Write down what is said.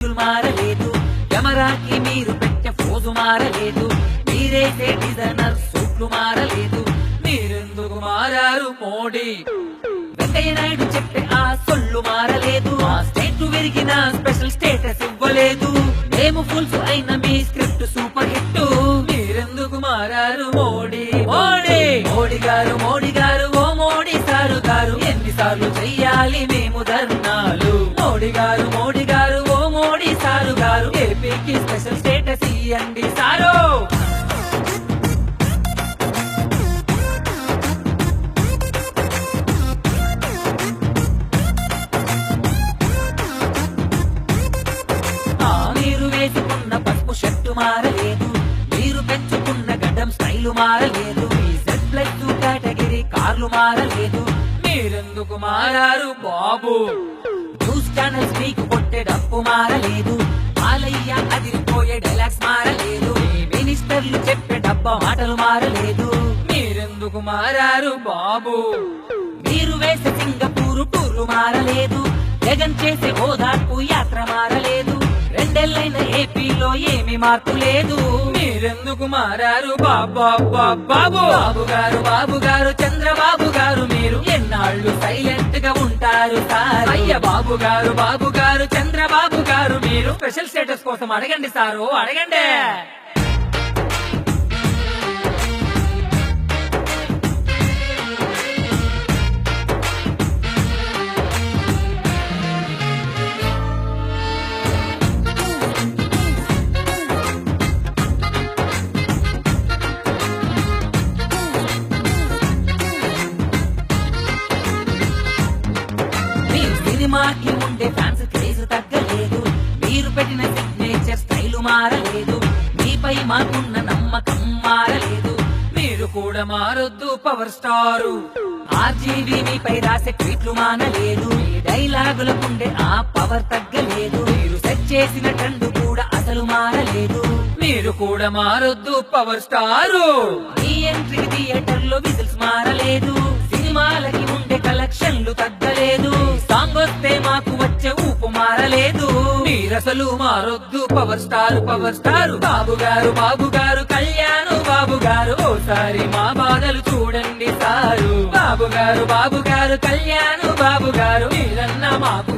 Title మారలేదు, కెమెరాకి మీరు పెట్టే ఫోజు మారలేదు, మీరేసే డిజైనర్ సూట్లు మారలేదు, మీరెందుకు మారారు మోడీ? వెంకయ్య నాయుడు చెప్పే ఆ సొల్లు మారలేదు, ఆ స్టేట్ విరిగిన స్పెషల్ స్టేటస్ ఇవ్వలేదు, మేము ఫుల్స్ అయిన మీ స్క్రిప్ట్ సూపర్ హిట్, మీరెందుకు మారారు మోడీ? మోడీ మోడీ గారు, మోడీ గారు, ఓ మోడీ సారు గారు, ఎన్నిసార్లు చెయ్యాలి మేము ధర్నాలు? మోడీ గారు, మోడీ గారు, ఓ మోడీ సారు గారు, ఏపీకి స్పెషల్ స్టేటస్ ఇయ్యండి సారు. మీరు వేసుకున్న పసుపు షర్టు మారలేదు, మీరు పెంచుకున్న గడ్డం స్టైలు మారలేదు, మీ సెట్ ప్లస్ కేటగిరీ కార్లు మారలేదు, మీరెందుకు మారారు బాబు? న్యూస్ ఛానల్స్ మీకు కొట్టే డప్పు మారలేదు, ఆలయ్య అదిరిపోయే డైలాగ్స్ మారలేదు, మీ మినిస్టర్లు చెప్పే డబ్బా మాటలు మారలేదు, మీరెందుకు మారారు బాబు? మీరు వేసే సింగపూరు టూర్లు మారలేదు, జగన్ చేసే ఓదార్పు యాత్ర మారలేదు, రెండేళ్లైన ఏపీలో ఏమి మార్పు లేదు, మీరెందుకు మారారు బాబా బాబు? బాబు గారు, బాబు గారు, చంద్రబాబు గారు, మీరు ఎన్నాళ్ళు సైలెంట్ గా ఉంటారు సార్? అయ్య బాబు గారు, బాబు గారు, చంద్రబాబు గారు, మీరు స్పెషల్ స్టేటస్ కోసం అడగండి సారు, అడగండి. సినిమాకి ఉండే ఫ్యాన్స్ క్రేజ్ తగ్గలేదు, మీరు పెట్టిన సిగ్నేచర్ స్టైలు మారలేదు, మీపై మాకున్న నమ్మకం మారలేదు, మీరు కూడా మారొద్దు పవర్ స్టారు. ఆర్జీవీ మీపై రాసే ట్వీట్లు మానలేదు, మీ డైలాగులకుండే ఆ పవర్ తగ్గలేదు, మీరు సెట్ చేసిన ట్రెండ్ కూడా అసలు మారలేదు, మీరు కూడా మారొద్దు పవర్ స్టారు. మీ ఎంట్రీ థియేటర్ లో విజిల్స్ మారలేదు, సినిమాలకి ఉండే కలెక్షన్లు తగ్గలేదు, సాంగ్ వస్తే మాకు వచ్చే ఊపు మారలేదు, మీరసలు మారొద్దు పవర్ స్టార్, పవర్ స్టార్. బాబు గారు, బాబు గారు, కళ్యాణ్ బాబు గారు, ఓసారి మా బాధలు చూడండి సారు. బాబు గారు, బాబు గారు, కళ్యాణ్ బాబు గారు, మీరన్నా మాకు